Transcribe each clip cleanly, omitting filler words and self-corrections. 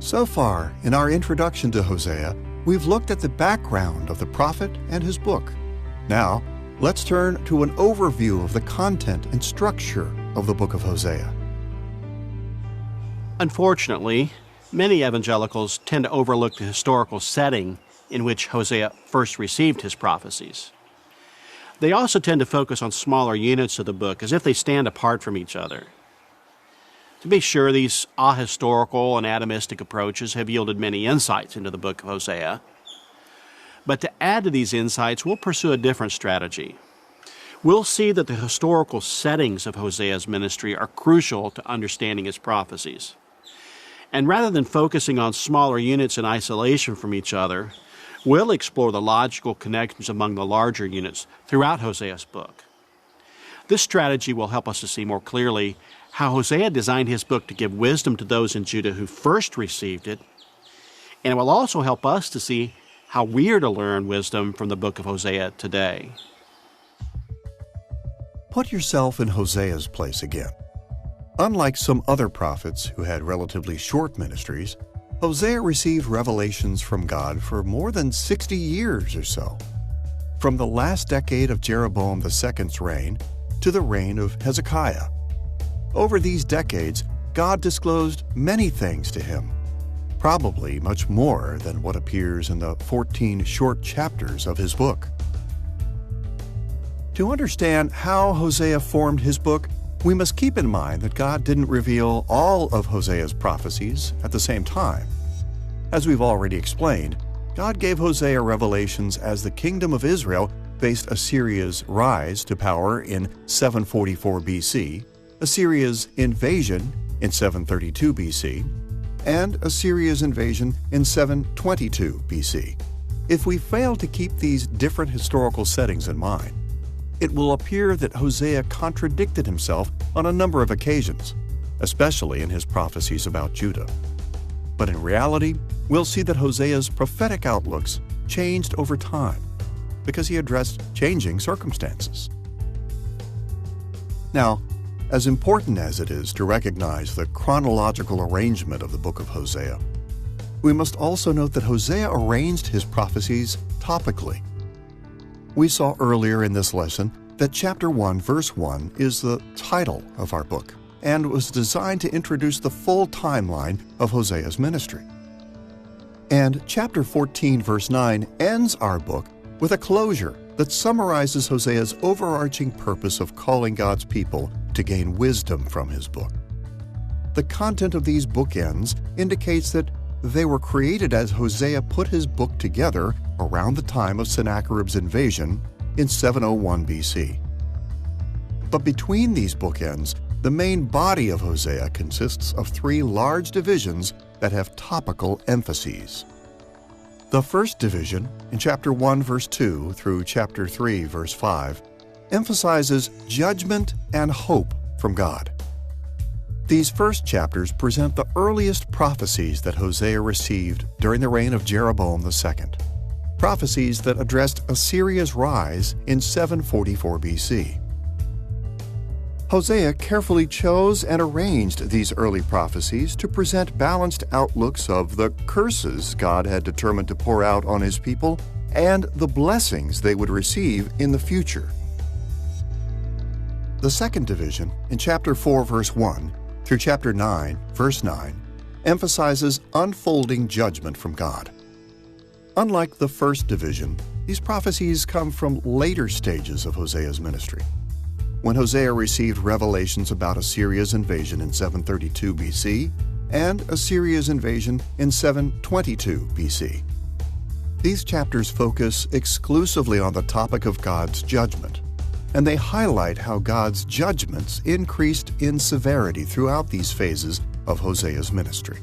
So far, in our introduction to Hosea, we've looked at the background of the prophet and his book. Now, let's turn to an overview of the content and structure of the book of Hosea. Unfortunately, many evangelicals tend to overlook the historical setting in which Hosea first received his prophecies. They also tend to focus on smaller units of the book as if they stand apart from each other. To be sure, these ahistorical and atomistic approaches have yielded many insights into the book of Hosea. But to add to these insights, we'll pursue a different strategy. We'll see that the historical settings of Hosea's ministry are crucial to understanding his prophecies. And rather than focusing on smaller units in isolation from each other, we'll explore the logical connections among the larger units throughout Hosea's book. This strategy will help us to see more clearly how Hosea designed his book to give wisdom to those in Judah who first received it, and it will also help us to see how we are to learn wisdom from the book of Hosea today. Put yourself in Hosea's place again. Unlike some other prophets who had relatively short ministries, Hosea received revelations from God for more than 60 years or so. From the last decade of Jeroboam II's reign to the reign of Hezekiah. Over these decades, God disclosed many things to him, probably much more than what appears in the 14 short chapters of his book. To understand how Hosea formed his book, we must keep in mind that God didn't reveal all of Hosea's prophecies at the same time. As we've already explained, God gave Hosea revelations as the kingdom of Israel faced Assyria's rise to power in 744 BC, Assyria's invasion in 732 BC, and Assyria's invasion in 722 BC. If we fail to keep these different historical settings in mind, it will appear that Hosea contradicted himself on a number of occasions, especially in his prophecies about Judah. But in reality, we'll see that Hosea's prophetic outlooks changed over time because he addressed changing circumstances. Now, as important as it is to recognize the chronological arrangement of the book of Hosea, we must also note that Hosea arranged his prophecies topically. We saw earlier in this lesson that chapter 1, verse 1 is the title of our book and was designed to introduce the full timeline of Hosea's ministry. And chapter 14, verse 9 ends our book with a closure that summarizes Hosea's overarching purpose of calling God's people to gain wisdom from his book. The content of these bookends indicates that they were created as Hosea put his book together around the time of Sennacherib's invasion in 701 BC. But between these bookends, the main body of Hosea consists of three large divisions that have topical emphases. The first division, in chapter 1, verse 2 through chapter 3, verse 5, emphasizes judgment and hope from God. These first chapters present the earliest prophecies that Hosea received during the reign of Jeroboam II, prophecies that addressed Assyria's rise in 744 BC. Hosea carefully chose and arranged these early prophecies to present balanced outlooks of the curses God had determined to pour out on his people and the blessings they would receive in the future. The second division, in chapter 4, verse 1 through chapter 9, verse 9, emphasizes unfolding judgment from God. Unlike the first division, these prophecies come from later stages of Hosea's ministry, when Hosea received revelations about Assyria's invasion in 732 BC and Assyria's invasion in 722 BC. These chapters focus exclusively on the topic of God's judgment, and they highlight how God's judgments increased in severity throughout these phases of Hosea's ministry.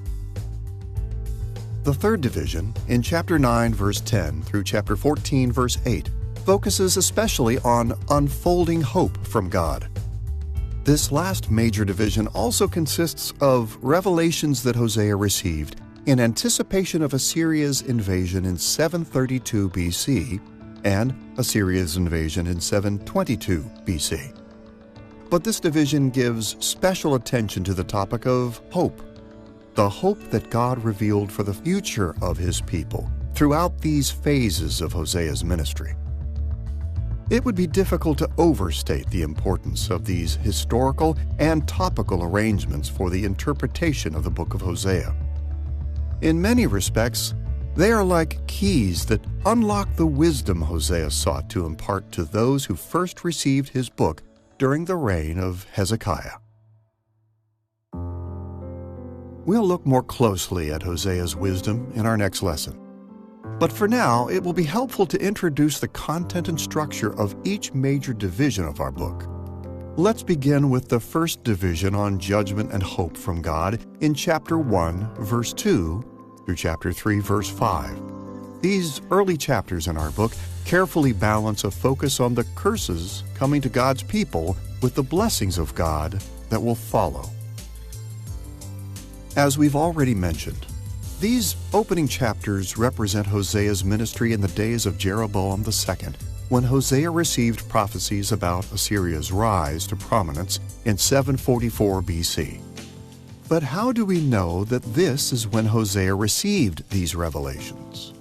The third division, in chapter 9, verse 10 through chapter 14, verse 8, focuses especially on unfolding hope from God. This last major division also consists of revelations that Hosea received in anticipation of Assyria's invasion in 732 BC and Assyria's invasion in 722 BC. But this division gives special attention to the topic of hope. the hope that God revealed for the future of His people throughout these phases of Hosea's ministry. It would be difficult to overstate the importance of these historical and topical arrangements for the interpretation of the book of Hosea. In many respects, they are like keys that unlock the wisdom Hosea sought to impart to those who first received his book during the reign of Hezekiah. We'll look more closely at Hosea's wisdom in our next lesson. But for now, it will be helpful to introduce the content and structure of each major division of our book. Let's begin with the first division on judgment and hope from God in chapter 1, verse 2 through chapter 3, verse 5. These early chapters in our book carefully balance a focus on the curses coming to God's people with the blessings of God that will follow. As we've already mentioned, these opening chapters represent Hosea's ministry in the days of Jeroboam II, when Hosea received prophecies about Assyria's rise to prominence in 744 BC. But how do we know that this is when Hosea received these revelations?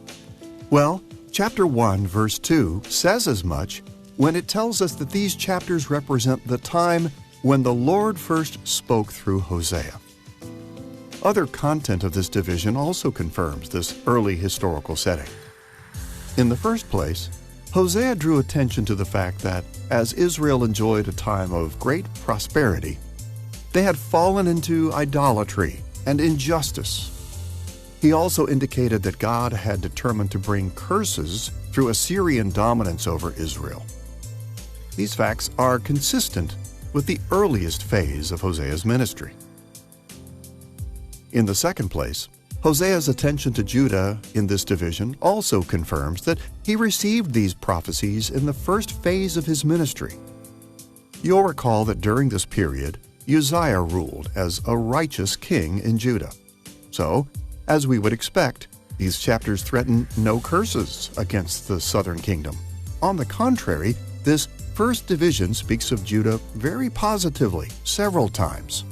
Well, chapter 1, verse 2 says as much when it tells us that these chapters represent the time when the Lord first spoke through Hosea. Other content of this division also confirms this early historical setting. In the first place, Hosea drew attention to the fact that as Israel enjoyed a time of great prosperity, they had fallen into idolatry and injustice. He also indicated that God had determined to bring curses through Assyrian dominance over Israel. These facts are consistent with the earliest phase of Hosea's ministry. In the second place, Hosea's attention to Judah in this division also confirms that he received these prophecies in the first phase of his ministry. You'll recall that during this period, Uzziah ruled as a righteous king in Judah. So, as we would expect, these chapters threaten no curses against the southern kingdom. On the contrary, this first division speaks of Judah very positively several times.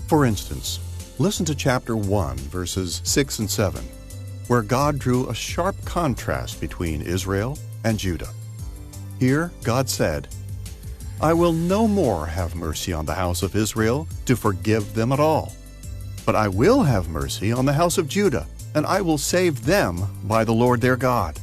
For instance, listen to chapter 1, verses 6 and 7, where God drew a sharp contrast between Israel and Judah. Here, God said, "I will no more have mercy on the house of Israel to forgive them at all. But I will have mercy on the house of Judah, and I will save them by the Lord their God."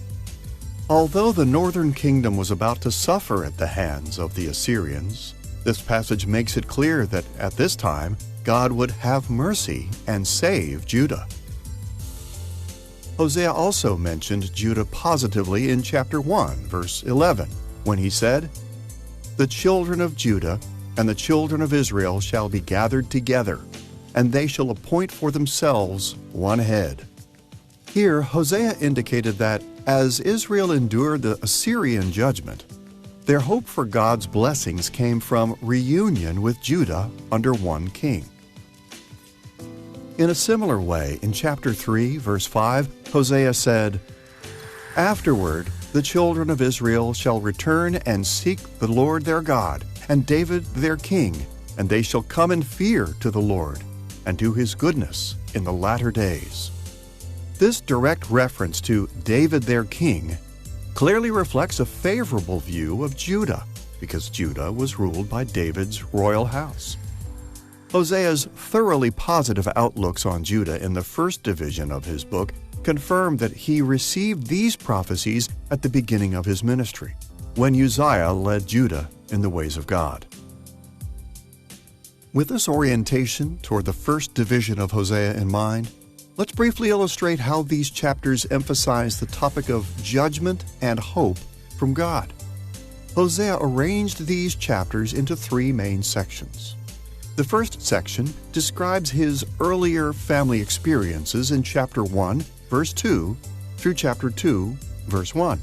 Although the northern kingdom was about to suffer at the hands of the Assyrians, this passage makes it clear that at this time, God would have mercy and save Judah. Hosea also mentioned Judah positively in chapter 1, verse 11, when he said, "The children of Judah and the children of Israel shall be gathered together, and they shall appoint for themselves one head." Here, Hosea indicated that as Israel endured the Assyrian judgment, their hope for God's blessings came from reunion with Judah under one king. In a similar way, in chapter 3, verse 5, Hosea said, "Afterward, the children of Israel shall return and seek the Lord their God, and David their king, and they shall come in fear to the Lord, and to his goodness in the latter days." This direct reference to David their king clearly reflects a favorable view of Judah, because Judah was ruled by David's royal house. Hosea's thoroughly positive outlooks on Judah in the first division of his book confirm that he received these prophecies at the beginning of his ministry, when Uzziah led Judah in the ways of God. With this orientation toward the first division of Hosea in mind, let's briefly illustrate how these chapters emphasize the topic of judgment and hope from God. Hosea arranged these chapters into three main sections. The first section describes his earlier family experiences in chapter 1, verse 2, through chapter 2, verse 1.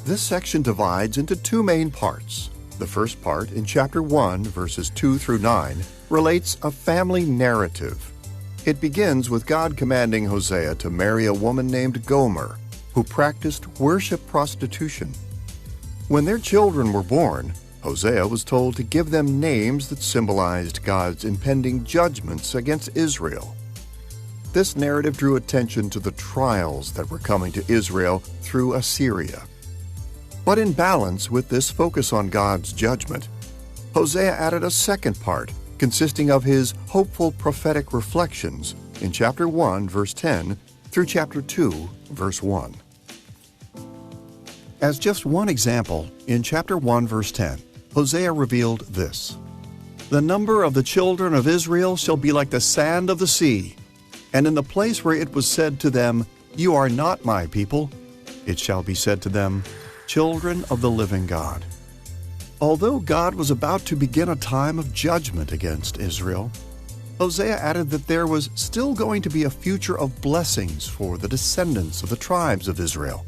This section divides into two main parts. The first part, in chapter 1, verses 2 through 9, relates a family narrative. It begins with God commanding Hosea to marry a woman named Gomer, who practiced worship prostitution. When their children were born, Hosea was told to give them names that symbolized God's impending judgments against Israel. This narrative drew attention to the trials that were coming to Israel through Assyria. But in balance with this focus on God's judgment, Hosea added a second part consisting of his hopeful prophetic reflections in chapter 1, verse 10 through chapter 2, verse 1. As just one example, in chapter 1, verse 10, Hosea revealed this: "The number of the children of Israel shall be like the sand of the sea, and in the place where it was said to them, 'You are not my people,' it shall be said to them, 'Children of the living God.'" Although God was about to begin a time of judgment against Israel, Hosea added that there was still going to be a future of blessings for the descendants of the tribes of Israel.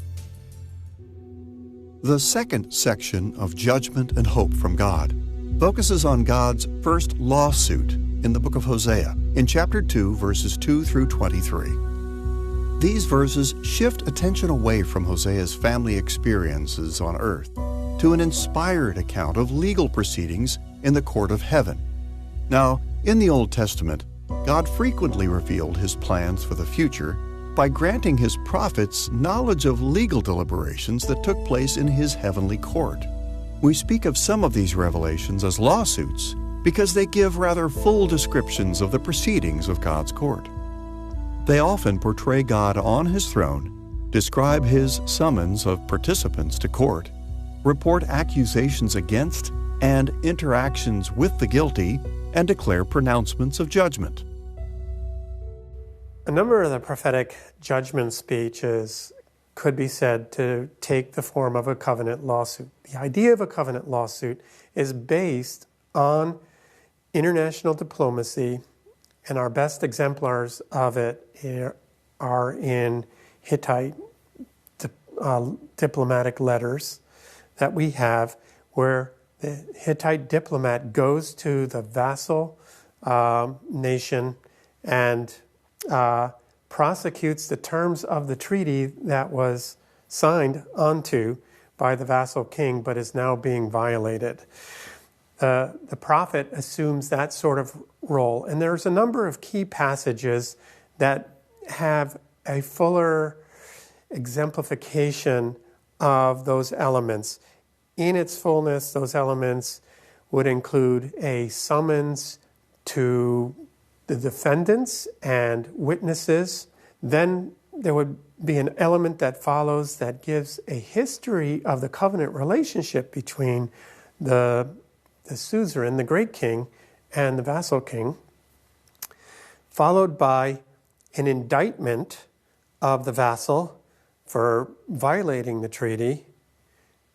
The second section of Judgment and Hope from God focuses on God's first lawsuit in the book of Hosea, in chapter 2, verses 2 through 23. These verses shift attention away from Hosea's family experiences on earth to an inspired account of legal proceedings in the court of heaven. Now, in the Old Testament, God frequently revealed his plans for the future by granting his prophets knowledge of legal deliberations that took place in his heavenly court. We speak of some of these revelations as lawsuits because they give rather full descriptions of the proceedings of God's court. They often portray God on his throne, describe his summons of participants to court, report accusations against and interactions with the guilty, and declare pronouncements of judgment. A number of the prophetic judgment speeches could be said to take the form of a covenant lawsuit. The idea of a covenant lawsuit is based on international diplomacy, and our best exemplars of it are in Hittite diplomatic letters that we have, where the Hittite diplomat goes to the vassal nation and prosecutes the terms of the treaty that was signed onto by the vassal king but is now being violated. The prophet assumes that sort of role, and there's a number of key passages that have a fuller exemplification of those elements. In its fullness, those elements would include a summons to the defendants and witnesses. Then there would be an element that follows that gives a history of the covenant relationship between the suzerain, the great king, and the vassal king, followed by an indictment of the vassal for violating the treaty,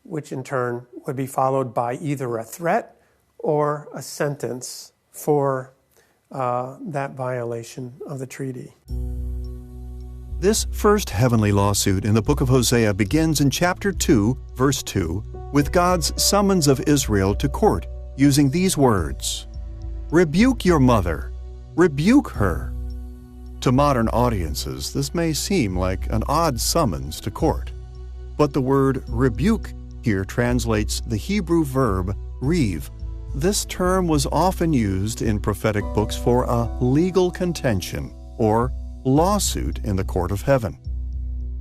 which in turn would be followed by either a threat or a sentence for that violation of the treaty. This first heavenly lawsuit in the book of Hosea begins in chapter 2, verse 2, with God's summons of Israel to court, using these words: "Rebuke your mother, rebuke her." To modern audiences, this may seem like an odd summons to court, but the word rebuke here translates the Hebrew verb rev. This term was often used in prophetic books for a legal contention or lawsuit in the court of heaven.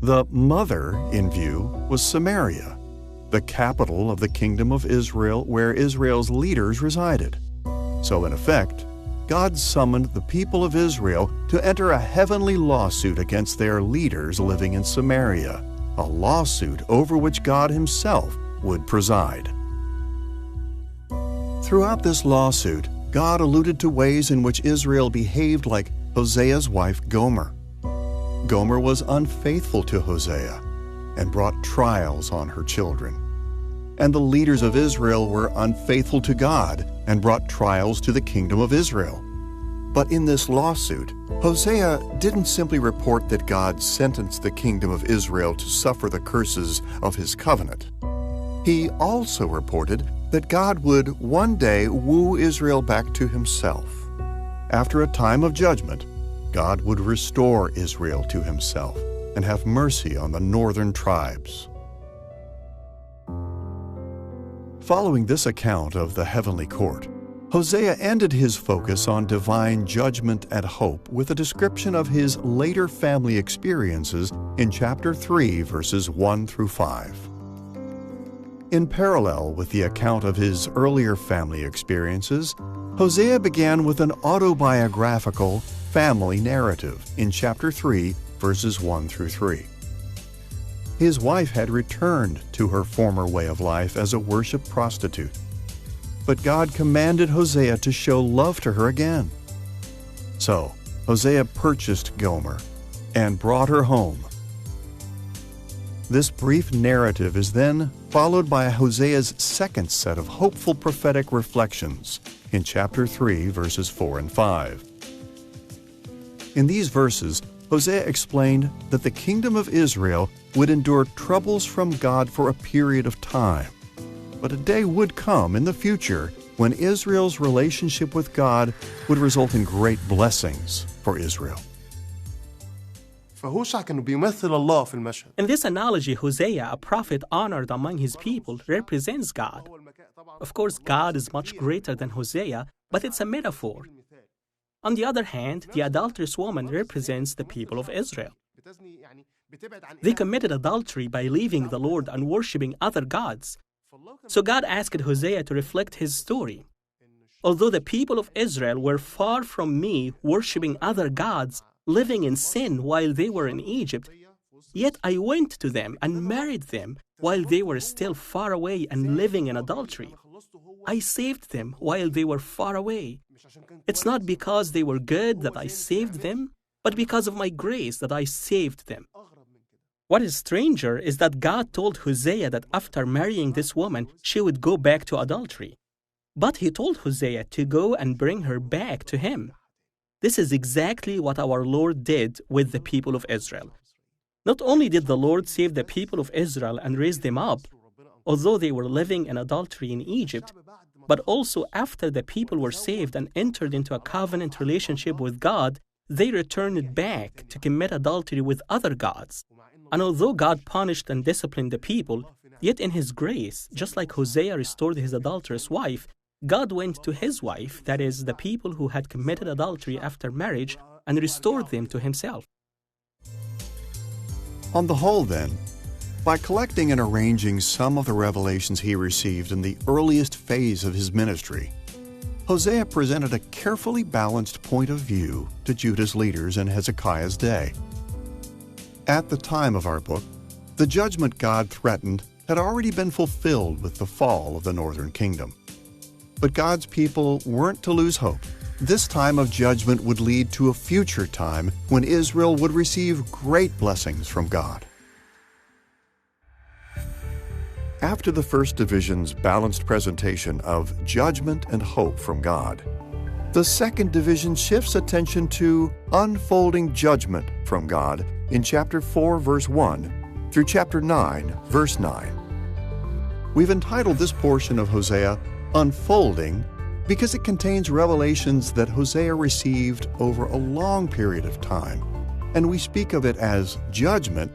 The mother in view was Samaria, the capital of the kingdom of Israel where Israel's leaders resided. So in effect, God summoned the people of Israel to enter a heavenly lawsuit against their leaders living in Samaria, a lawsuit over which God himself would preside. Throughout this lawsuit, God alluded to ways in which Israel behaved like Hosea's wife Gomer. Gomer was unfaithful to Hosea and brought trials on her children. And the leaders of Israel were unfaithful to God and brought trials to the kingdom of Israel. But in this lawsuit, Hosea didn't simply report that God sentenced the kingdom of Israel to suffer the curses of his covenant. He also reported that God would one day woo Israel back to himself. After a time of judgment, God would restore Israel to himself and have mercy on the northern tribes. Following this account of the heavenly court, Hosea ended his focus on divine judgment and hope with a description of his later family experiences in chapter 3, verses 1 through 5. In parallel with the account of his earlier family experiences, Hosea began with an autobiographical family narrative in chapter 3, verses 1 through 3. His wife had returned to her former way of life as a worship prostitute, but God commanded Hosea to show love to her again. So Hosea purchased Gomer and brought her home. This brief narrative is then followed by Hosea's second set of hopeful prophetic reflections in chapter 3, verses 4 and 5. In these verses, Hosea explained that the kingdom of Israel would endure troubles from God for a period of time. But a day would come in the future when Israel's relationship with God would result in great blessings for Israel. فهوشع كانوا بيمثل الله في المشهد. In this analogy, Hosea, a prophet honored among his people, represents God. Of course, God is much greater than Hosea, but it's a metaphor. On the other hand, the adulterous woman represents the people of Israel. They committed adultery by leaving the Lord and worshiping other gods. So God asked Hosea to reflect his story. Although the people of Israel were far from me, worshiping other gods, living in sin while they were in Egypt, yet I went to them and married them while they were still far away and living in adultery. I saved them while they were far away. It's not because they were good that I saved them, but because of my grace that I saved them. What is stranger is that God told Hosea that after marrying this woman, she would go back to adultery. But he told Hosea to go and bring her back to him. This is exactly what our Lord did with the people of Israel. Not only did the Lord save the people of Israel and raise them up, although they were living in adultery in Egypt, but also after the people were saved and entered into a covenant relationship with God, they returned back to commit adultery with other gods. And although God punished and disciplined the people, yet in His grace, just like Hosea restored his adulterous wife, God went to his wife, that is, the people who had committed adultery after marriage, and restored them to Himself. On the whole, then, by collecting and arranging some of the revelations he received in the earliest phase of his ministry, Hosea presented a carefully balanced point of view to Judah's leaders in Hezekiah's day. At the time of our book, the judgment God threatened had already been fulfilled with the fall of the northern kingdom. But God's people weren't to lose hope. This time of judgment would lead to a future time when Israel would receive great blessings from God. After the first division's balanced presentation of judgment and hope from God, the second division shifts attention to unfolding judgment from God in chapter 4, verse 1 through chapter 9, verse 9. We've entitled this portion of Hosea Unfolding because it contains revelations that Hosea received over a long period of time, and we speak of it as judgment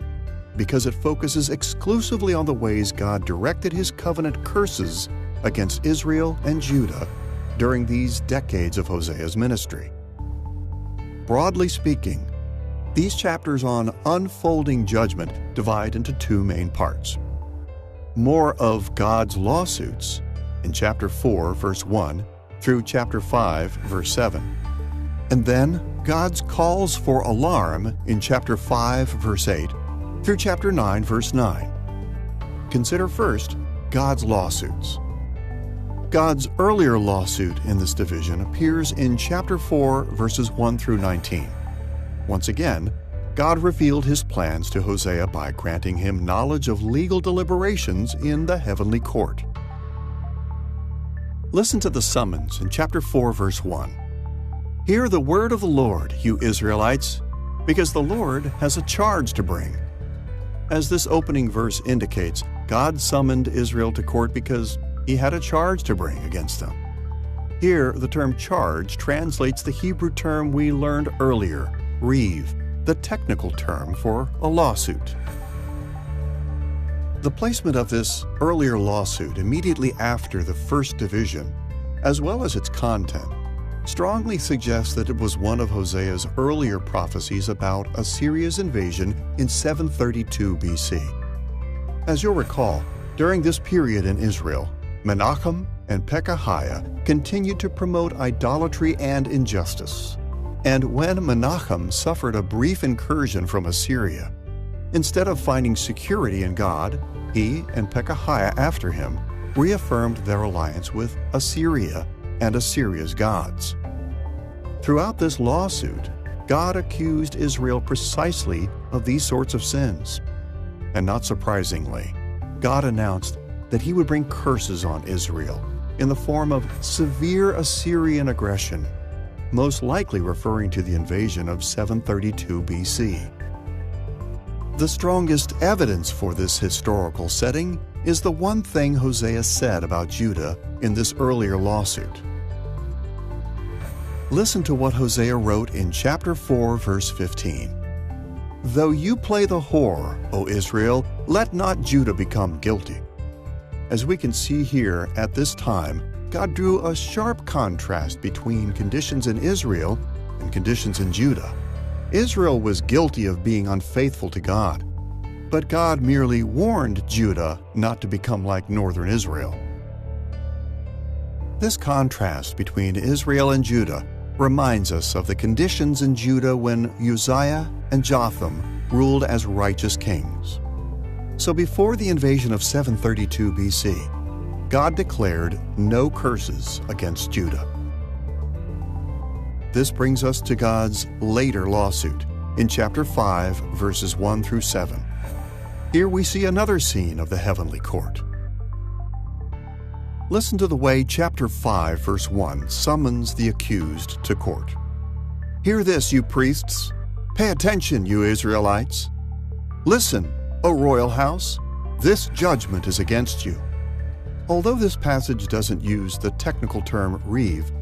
because it focuses exclusively on the ways God directed His covenant curses against Israel and Judah during these decades of Hosea's ministry. Broadly speaking, these chapters on unfolding judgment divide into two main parts. More of God's lawsuits in chapter 4, verse 1 through chapter 5, verse 7. And then God's calls for alarm in chapter 5, verse 8 through chapter 9, verse 9. Consider first God's lawsuits. God's earlier lawsuit in this division appears in chapter 4, verses 1 through 19. Once again, God revealed His plans to Hosea by granting him knowledge of legal deliberations in the heavenly court. Listen to the summons in chapter 4, verse 1. Hear the word of the Lord, you Israelites, because the Lord has a charge to bring. As this opening verse indicates, God summoned Israel to court because He had a charge to bring against them. Here, the term charge translates the Hebrew term we learned earlier, reeve, the technical term for a lawsuit. The placement of this earlier lawsuit immediately after the first division, as well as its content, strongly suggests that it was one of Hosea's earlier prophecies about Assyria's invasion in 732 BC. As you'll recall, during this period in Israel, Menachem and Pekahiah continued to promote idolatry and injustice. And when Menachem suffered a brief incursion from Assyria, instead of finding security in God, he and Pekahiah after him reaffirmed their alliance with Assyria and Assyria's gods. Throughout this lawsuit, God accused Israel precisely of these sorts of sins. And not surprisingly, God announced that he would bring curses on Israel in the form of severe Assyrian aggression, most likely referring to the invasion of 732 BC. The strongest evidence for this historical setting is the one thing Hosea said about Judah in this earlier lawsuit. Listen to what Hosea wrote in chapter 4, verse 15. "Though you play the whore, O Israel, let not Judah become guilty." As we can see here, at this time, God drew a sharp contrast between conditions in Israel and conditions in Judah. Israel was guilty of being unfaithful to God, but God merely warned Judah not to become like northern Israel. This contrast between Israel and Judah reminds us of the conditions in Judah when Uzziah and Jotham ruled as righteous kings. So before the invasion of 732 BC, God declared no curses against Judah. This brings us to God's later lawsuit in chapter 5, verses 1 through 7. Here we see another scene of the heavenly court. Listen to the way chapter 5, verse 1 summons the accused to court. "Hear this, you priests. Pay attention, you Israelites. Listen, O royal house. This judgment is against you." Although this passage doesn't use the technical term reeve,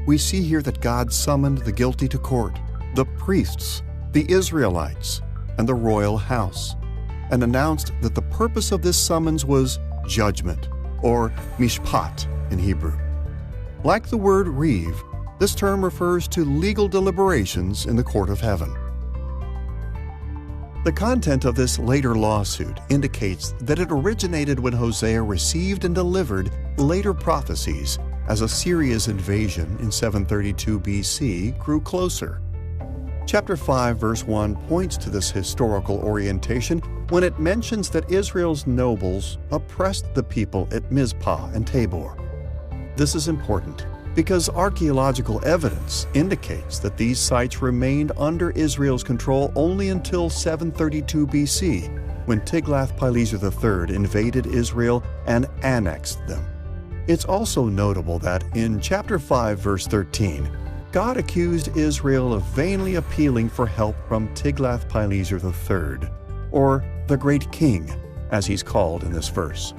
we see here that God summoned the guilty to court, the priests, the Israelites, and the royal house, and announced that the purpose of this summons was judgment, or mishpat in Hebrew. Like the word reeve, this term refers to legal deliberations in the court of heaven. The content of this later lawsuit indicates that it originated when Hosea received and delivered later prophecies as Assyria's invasion in 732 BC grew closer. Chapter 5, verse 1 points to this historical orientation when it mentions that Israel's nobles oppressed the people at Mizpah and Tabor. This is important because archaeological evidence indicates that these sites remained under Israel's control only until 732 BC, when Tiglath-Pileser III invaded Israel and annexed them. It's also notable that in chapter 5, verse 13, God accused Israel of vainly appealing for help from Tiglath-Pileser III, or the Great King, as he's called in this verse.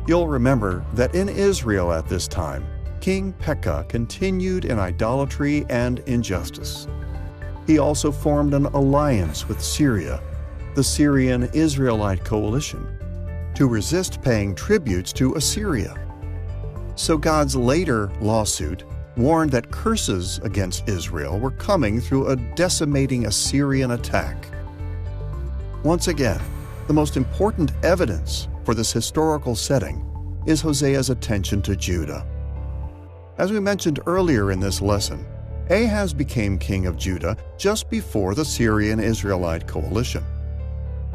You'll remember that in Israel at this time, King Pekah continued in idolatry and injustice. He also formed an alliance with Syria, the Syrian-Israelite coalition, to resist paying tributes to Assyria. So God's later lawsuit warned that curses against Israel were coming through a decimating Assyrian attack. Once again, the most important evidence for this historical setting is Hosea's attention to Judah. As we mentioned earlier in this lesson, Ahaz became king of Judah just before the Syrian-Israelite coalition.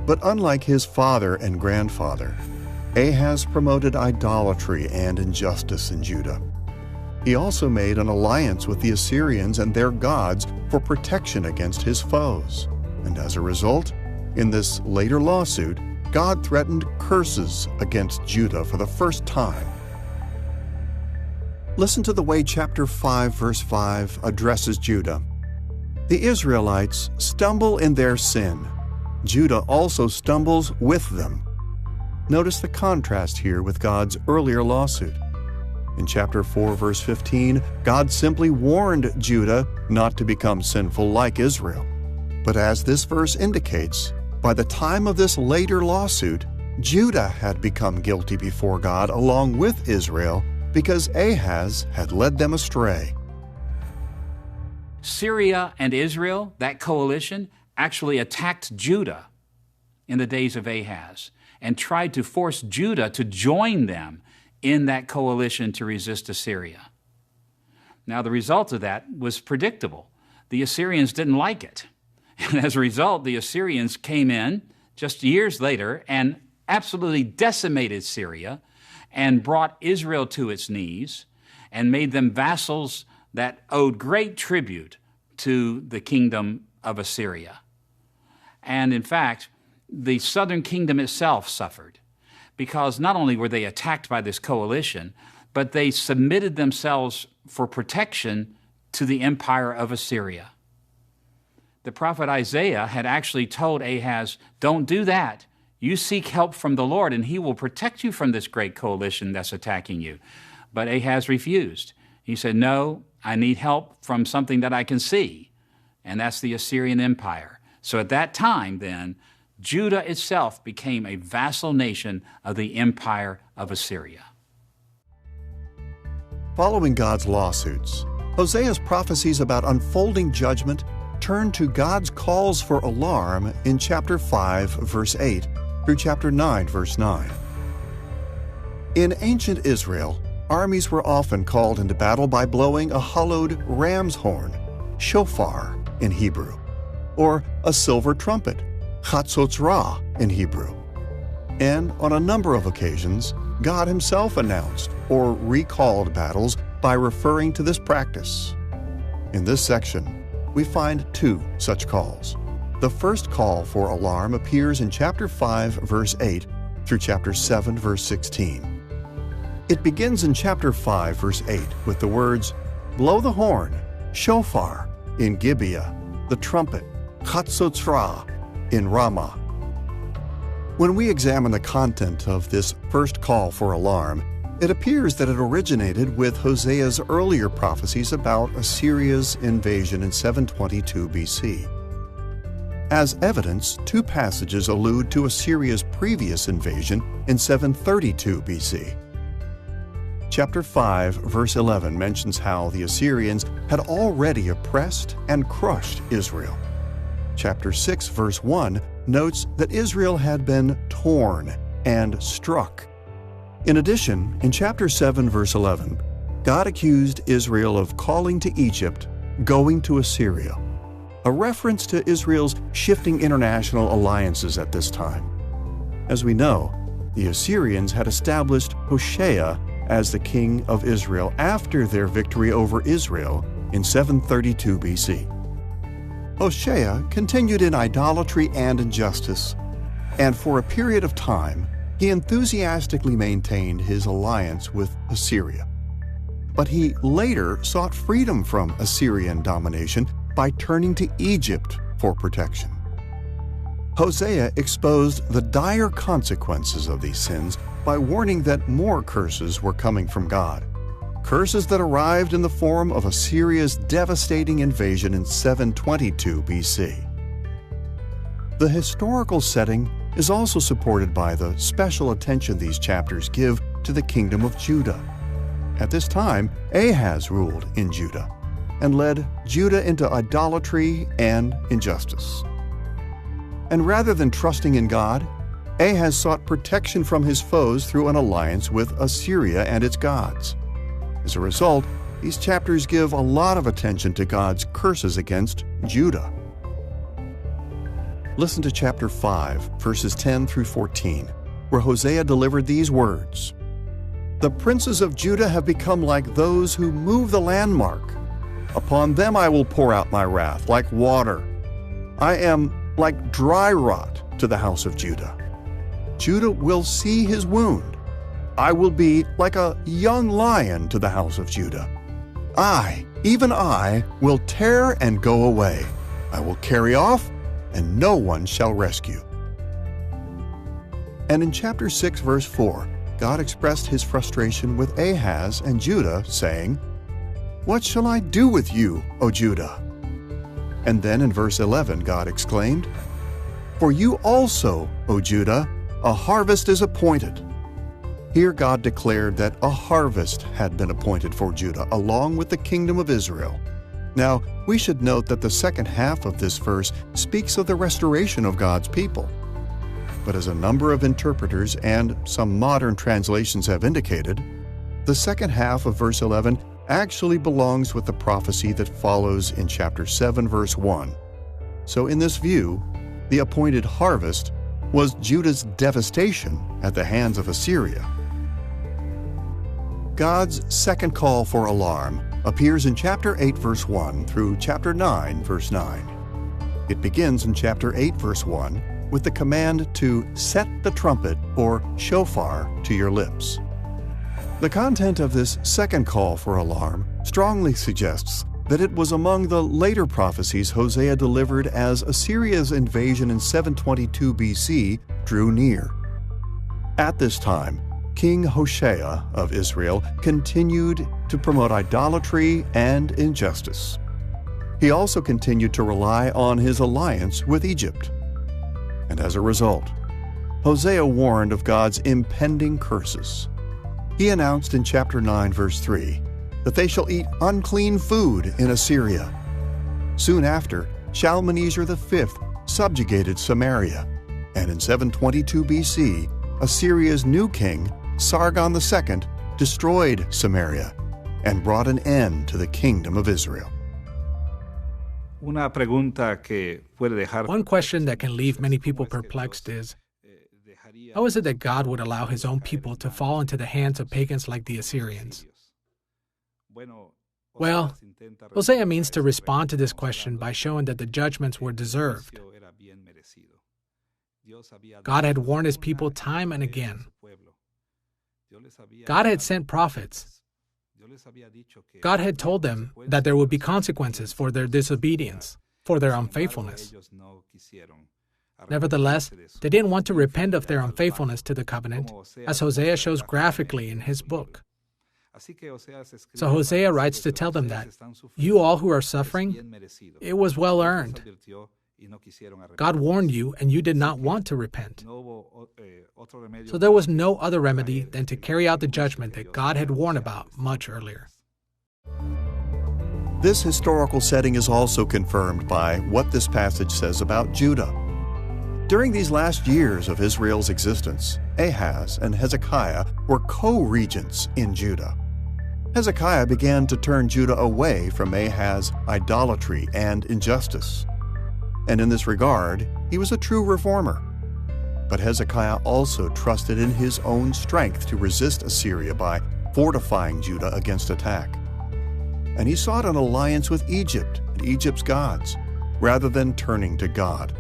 But unlike his father and grandfather, Ahaz promoted idolatry and injustice in Judah. He also made an alliance with the Assyrians and their gods for protection against his foes. And as a result, in this later lawsuit, God threatened curses against Judah for the first time. Listen to the way chapter 5, verse 5 addresses Judah. "The Israelites stumble in their sin. Judah also stumbles with them." Notice the contrast here with God's earlier lawsuit. In chapter 4, verse 15, God simply warned Judah not to become sinful like Israel. But as this verse indicates, by the time of this later lawsuit, Judah had become guilty before God along with Israel because Ahaz had led them astray. Syria and Israel, that coalition, actually attacked Judah in the days of Ahaz and tried to force Judah to join them in that coalition to resist Assyria. Now, the result of that was predictable. The Assyrians didn't like it. And as a result, the Assyrians came in just years later and absolutely decimated Syria and brought Israel to its knees and made them vassals that owed great tribute to the kingdom of Assyria. And in fact, the southern kingdom itself suffered because not only were they attacked by this coalition, but they submitted themselves for protection to the empire of Assyria. The prophet Isaiah had actually told Ahaz, don't do that. You seek help from the Lord, and he will protect you from this great coalition that's attacking you. But Ahaz refused. He said, no, I need help from something that I can see, and that's the Assyrian Empire. So at that time, then, Judah itself became a vassal nation of the empire of Assyria. Following God's lawsuits, Hosea's prophecies about unfolding judgment turn to God's calls for alarm in chapter 5, verse 8, through chapter 9, verse 9. In ancient Israel, armies were often called into battle by blowing a hollowed ram's horn, shofar in Hebrew, or a silver trumpet, chatzotzrah in Hebrew. And on a number of occasions, God himself announced or recalled battles by referring to this practice. In this section, we find two such calls. The first call for alarm appears in chapter 5, verse 8, through chapter 7, verse 16. It begins in chapter 5, verse 8, with the words, blow the horn, shofar, in Gibeah, the trumpet, chatzotzrah, in Ramah. When we examine the content of this first call for alarm, it appears that it originated with Hosea's earlier prophecies about Assyria's invasion in 722 BC. As evidence, two passages allude to Assyria's previous invasion in 732 BC. Chapter 5, verse 11 mentions how the Assyrians had already oppressed and crushed Israel. Chapter 6, verse 1 notes that Israel had been torn and struck. In addition, in chapter 7, verse 11, God accused Israel of calling to Egypt, going to Assyria, a reference to Israel's shifting international alliances at this time. As we know, the Assyrians had established Hosea as the king of Israel after their victory over Israel in 732 BC. Hosea continued in idolatry and injustice, and for a period of time, he enthusiastically maintained his alliance with Assyria. But he later sought freedom from Assyrian domination by turning to Egypt for protection. Hosea exposed the dire consequences of these sins by warning that more curses were coming from God, curses that arrived in the form of Assyria's devastating invasion in 722 BC. The historical setting is also supported by the special attention these chapters give to the kingdom of Judah. At this time, Ahaz ruled in Judah and led Judah into idolatry and injustice. And rather than trusting in God, Ahaz sought protection from his foes through an alliance with Assyria and its gods. As a result, these chapters give a lot of attention to God's curses against Judah. Listen to chapter 5, verses 10 through 14, where Hosea delivered these words. The princes of Judah have become like those who move the landmark. Upon them I will pour out my wrath like water. I am like dry rot to the house of Judah. Judah will see his wound. I will be like a young lion to the house of Judah. I, even I, will tear and go away. I will carry off, and no one shall rescue. And in chapter 6, verse 4, God expressed his frustration with Ahaz and Judah, saying, What shall I do with you, O Judah? And then in verse 11, God exclaimed, For you also, O Judah, a harvest is appointed. Here God declared that a harvest had been appointed for Judah along with the kingdom of Israel. Now, we should note that the second half of this verse speaks of the restoration of God's people. But as a number of interpreters and some modern translations have indicated, the second half of verse 11 actually belongs with the prophecy that follows in chapter 7, verse 1. So in this view, the appointed harvest was Judah's devastation at the hands of Assyria. God's second call for alarm appears in chapter 8, verse 1 through chapter 9, verse 9. It begins in chapter 8, verse 1 with the command to set the trumpet or shofar to your lips. The content of this second call for alarm strongly suggests that it was among the later prophecies Hosea delivered as Assyria's invasion in 722 BC drew near. At this time, King Hosea of Israel continued to promote idolatry and injustice. He also continued to rely on his alliance with Egypt. And as a result, Hosea warned of God's impending curses. He announced in chapter 9, verse 3, that they shall eat unclean food in Assyria. Soon after, Shalmaneser V subjugated Samaria, and in 722 BC, Assyria's new king, Sargon II, destroyed Samaria and brought an end to the kingdom of Israel. One question that can leave many people perplexed is, how is it that God would allow his own people to fall into the hands of pagans like the Assyrians? Well, Hosea means to respond to this question by showing that the judgments were deserved. God had warned his people time and again. God had sent prophets. God had told them that there would be consequences for their disobedience, for their unfaithfulness. Nevertheless, they didn't want to repent of their unfaithfulness to the covenant, as Hosea shows graphically in his book. So Hosea writes to tell them that, you all who are suffering, it was well earned. God warned you, and you did not want to repent. So there was no other remedy than to carry out the judgment that God had warned about much earlier. This historical setting is also confirmed by what this passage says about Judah. During these last years of Israel's existence, Ahaz and Hezekiah were co-regents in Judah. Hezekiah began to turn Judah away from Ahaz's idolatry and injustice. And in this regard, he was a true reformer. But Hezekiah also trusted in his own strength to resist Assyria by fortifying Judah against attack. And he sought an alliance with Egypt and Egypt's gods, rather than turning to God.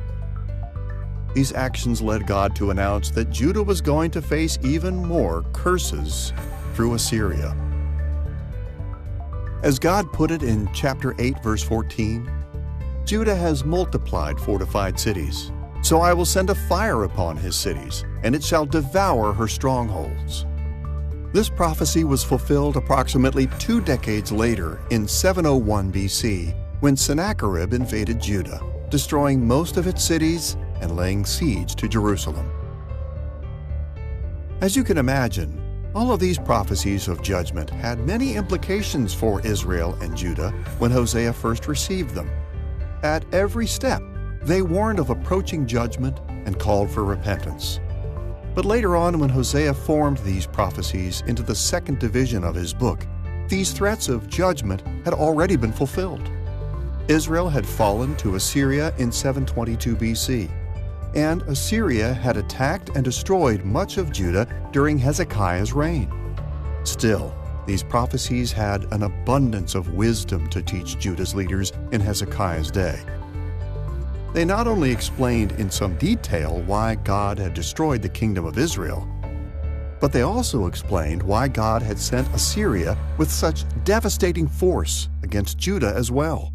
These actions led God to announce that Judah was going to face even more curses through Assyria. As God put it in chapter 8, verse 14, Judah has multiplied fortified cities. So I will send a fire upon his cities, and it shall devour her strongholds. This prophecy was fulfilled approximately 2 decades later in 701 BC, when Sennacherib invaded Judah, destroying most of its cities and laying siege to Jerusalem. As you can imagine, all of these prophecies of judgment had many implications for Israel and Judah when Hosea first received them. At every step, they warned of approaching judgment and called for repentance. But later on, when Hosea formed these prophecies into the second division of his book, these threats of judgment had already been fulfilled. Israel had fallen to Assyria in 722 BC, and Assyria had attacked and destroyed much of Judah during Hezekiah's reign. Still, these prophecies had an abundance of wisdom to teach Judah's leaders in Hezekiah's day. They not only explained in some detail why God had destroyed the kingdom of Israel, but they also explained why God had sent Assyria with such devastating force against Judah as well.